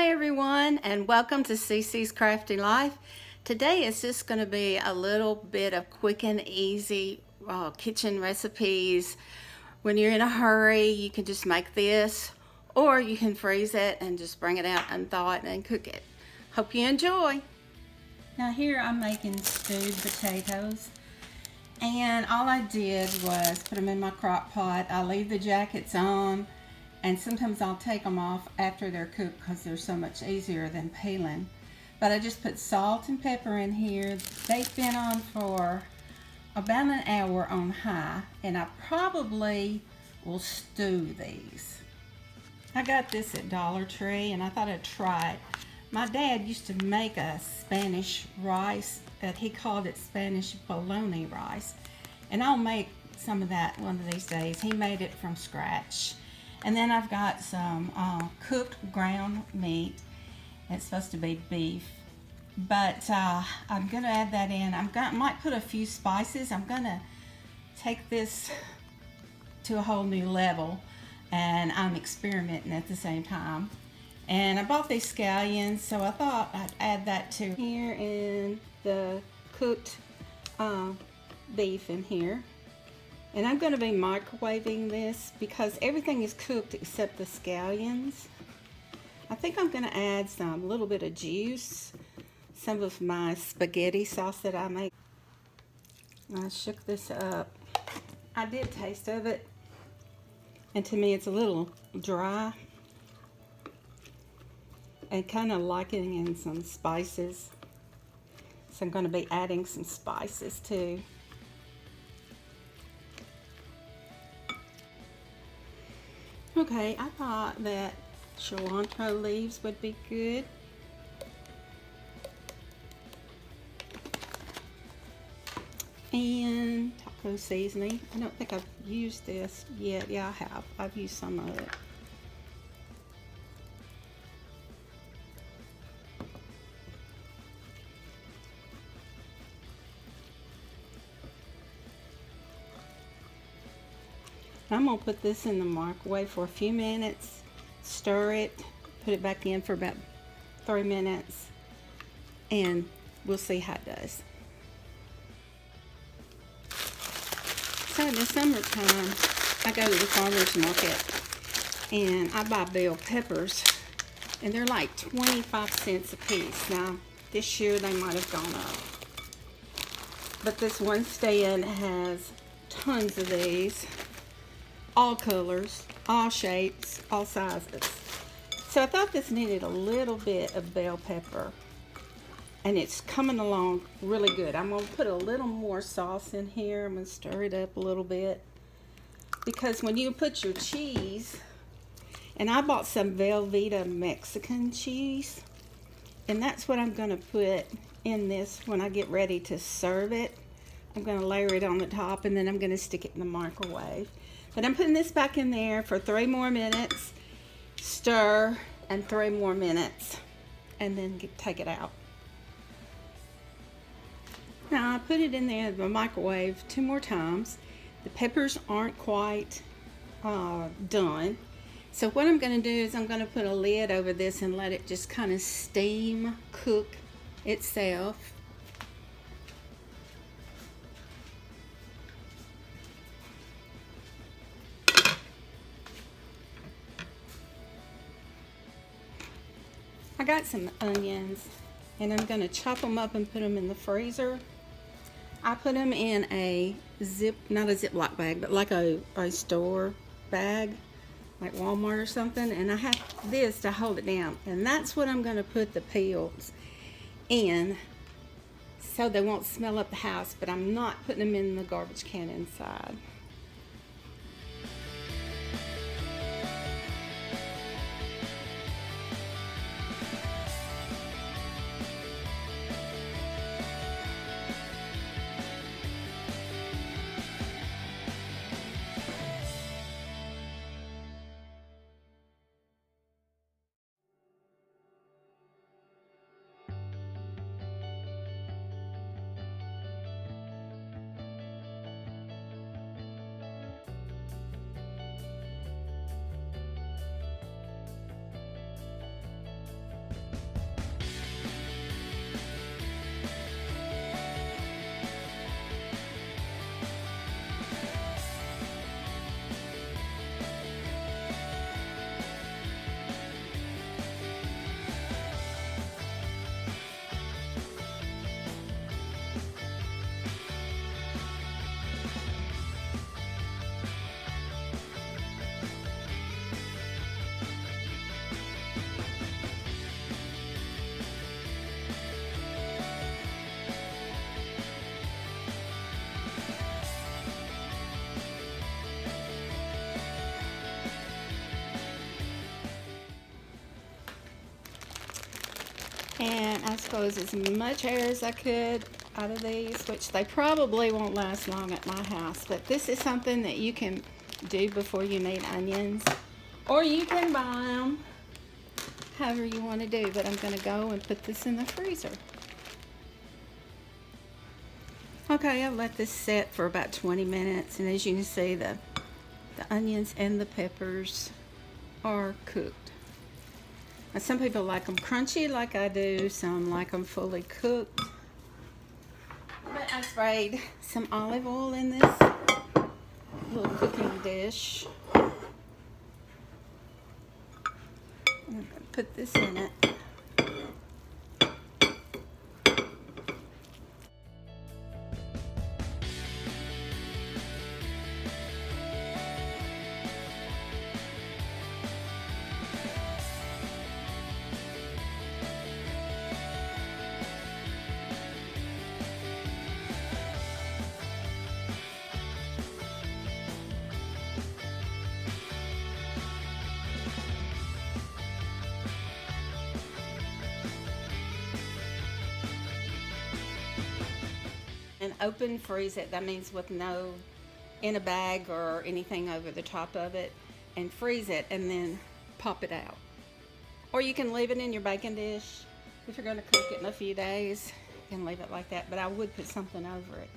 Hi everyone, and welcome to CC's Crafty Life. Today is just going to be a little bit of quick and easy kitchen recipes. When you're in a hurry, you can just make this, or you can freeze it and just bring it out unthaw and cook it. Hope you enjoy. Now here I'm making stewed potatoes, and all I did was put them in my crock pot. I leave the jackets on, and sometimes I'll take them off after they're cooked because they're so much easier than peeling. But I just put salt and pepper in here. They've been on for about an hour on high, and I probably will stew these. I got this at Dollar Tree, and I thought I'd try it. My dad used to make a Spanish rice that he called it Spanish bologna rice, and I'll make some of that one of these days. He made it from scratch. And then I've got some cooked ground meat. It's supposed to be beef, but I'm going to add that in. Might put a few spices. I'm going to take this to a whole new level, and I'm experimenting at the same time. And I bought these scallions, so I thought I'd add that to here, in the cooked beef in here. And I'm going to be microwaving this because everything is cooked except the scallions. I think I'm going to add some little bit of juice, some of my spaghetti sauce that I make. I shook this up. I did taste of it, and to me it's a little dry, and kind of liking in some spices. So I'm going to be adding some spices too. Okay, I thought that cilantro leaves would be good. And taco seasoning. I don't think I've used this yet. Yeah, I have. I've used some of it. I'm going to put this in the microwave for a few minutes, stir it, put it back in for about 3 minutes, and we'll see how it does. So in the summertime, I go to the farmer's market and I buy bell peppers, and they're like 25 cents a piece. Now, this year they might have gone up, but this one stand has tons of these. All colors, all shapes, all sizes. So I thought this needed a little bit of bell pepper, and it's coming along really good. I'm going to put a little more sauce in here. I'm going to stir it up a little bit, because when you put your cheese, and I bought some Velveeta Mexican cheese, and that's what I'm going to put in this when I get ready to serve it. I'm going to layer it on the top, and then I'm going to stick it in the microwave. But I'm putting this back in there for 3 more minutes, stir, and 3 more minutes, and then take it out. Now I put it in there in the microwave 2 more times. The peppers aren't quite done. So what I'm going to do is I'm going to put a lid over this and let it just kind of steam cook itself. I got some onions, and I'm going to chop them up and put them in the freezer. I put them in a not a Ziploc bag, but like a store bag, like Walmart or something, and I have this to hold it down. And that's what I'm going to put the peels in, so they won't smell up the house, but I'm not putting them in the garbage can inside. And I suppose as much air as I could out of these, which they probably won't last long at my house. But this is something that you can do before you need onions. Or you can buy them, however you want to do. But I'm going to go and put this in the freezer. Okay, I've let this set for about 20 minutes. And as you can see, the onions and the peppers are cooked. Now, some people like them crunchy like I do. Some like them fully cooked. But I sprayed some olive oil in this little cooking dish. I'm going to put this in it. And open freeze it. That means with no in a bag or anything over the top of it, and freeze it and then pop it out. Or you can leave it in your baking dish. If you're going to cook it in a few days, you can leave it like that, but I would put something over it.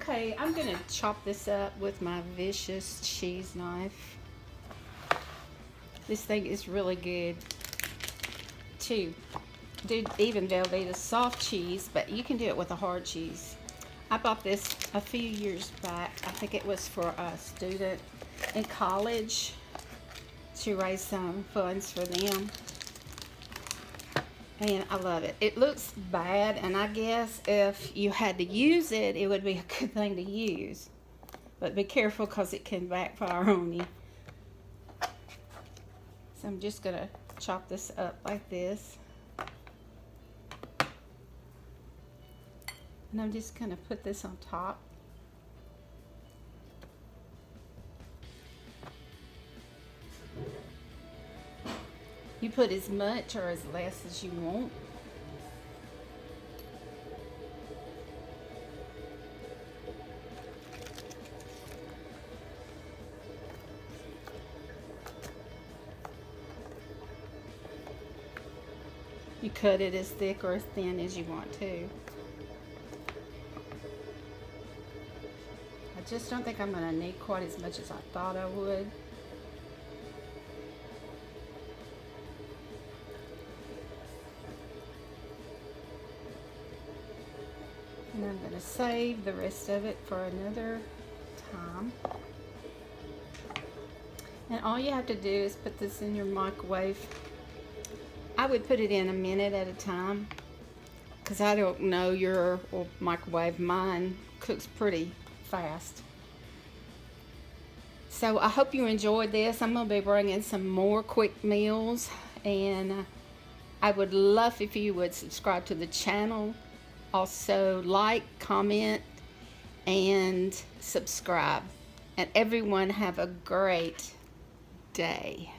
Okay, I'm going to chop this up with my Vicious cheese knife. This thing is really good to do even Velveeta soft cheese, but you can do it with a hard cheese. I bought this a few years back. I think it was for a student in college to raise some funds for them. And I love it. It looks bad, and I guess if you had to use it, it would be a good thing to use. But be careful because it can backfire on you. So I'm just going to chop this up like this. And I'm just going to put this on top. You put as much or as less as you want. You cut it as thick or as thin as you want to. I just don't think I'm going to need quite as much as I thought I would. And I'm going to save the rest of it for another time. And all you have to do is put this in your microwave. I would put it in a minute at a time, because I don't know your microwave. Mine cooks pretty fast. So I hope you enjoyed this. I'm going to be bringing some more quick meals, and I would love if you would subscribe to the channel. Also like, comment, and subscribe. And everyone have a great day.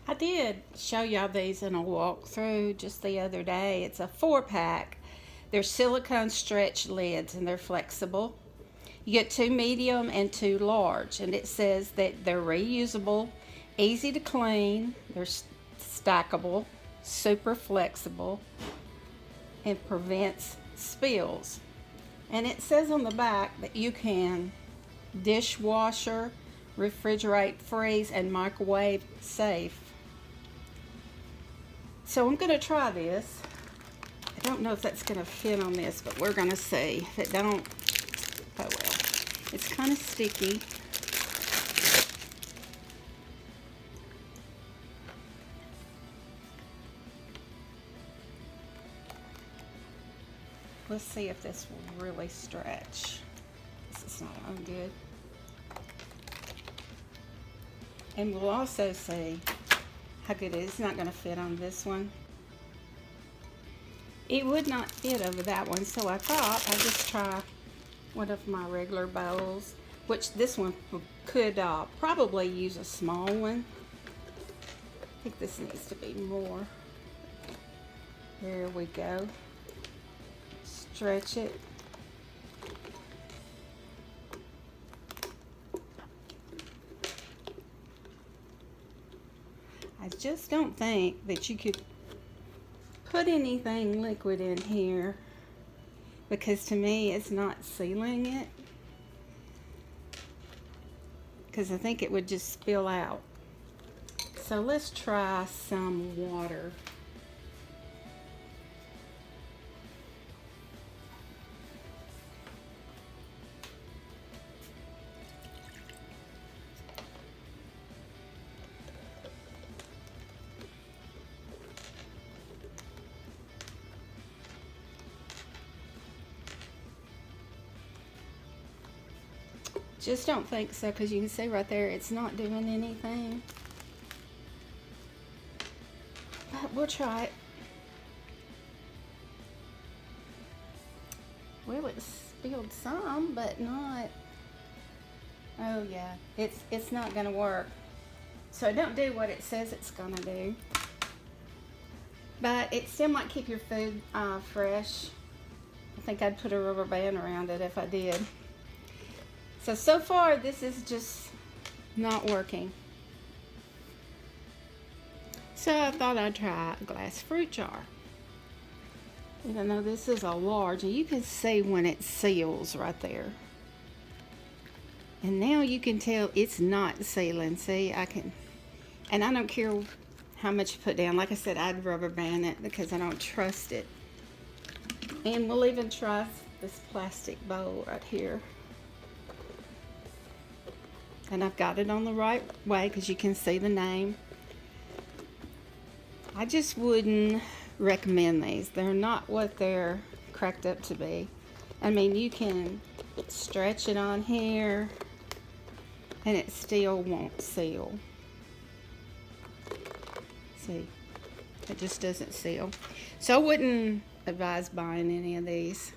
I did show y'all these in a walkthrough just the other day. It's a 4-pack. They're silicone stretch lids and they're flexible. You get 2 medium and 2 large, and it says that they're reusable, easy to clean, they're stackable, super flexible, and prevents spills. And it says on the back that you can dishwasher, refrigerate, freeze, and microwave safe. So I'm going to try this. I don't know if that's going to fit on this, but we're going to see. If it don't, oh well. It's kind of sticky. Let's see if this will really stretch. This is not on good. And we'll also see how good it is. It's not going to fit on this one. It would not fit over that one, so I thought I'd just try one of my regular bowls. which this one could probably use a small one. I think this needs to be more. There we go. Stretch it. I just don't think that you could put anything liquid in here, because to me it's not sealing it, because I think it would just spill out. So let's try some water. Just don't think so, because you can see right there it's not doing anything. But we'll try it. Well, it spilled some, but not. Oh yeah, it's not gonna work. So don't do what it says it's gonna do. But it still might keep your food fresh. I think I'd put a rubber band around it if I did. So far this is just not working. So I thought I'd try a glass fruit jar. Even though this is a large, and you can see when it seals right there. And now you can tell it's not sealing. See, I can, and I don't care how much you put down. Like I said, I'd rubber band it because I don't trust it. And we'll even try this plastic bowl right here. And I've got it on the right way because you can see the name. I just wouldn't recommend these. They're not what they're cracked up to be. I mean, you can stretch it on here and it still won't seal. See, it just doesn't seal. So I wouldn't advise buying any of these.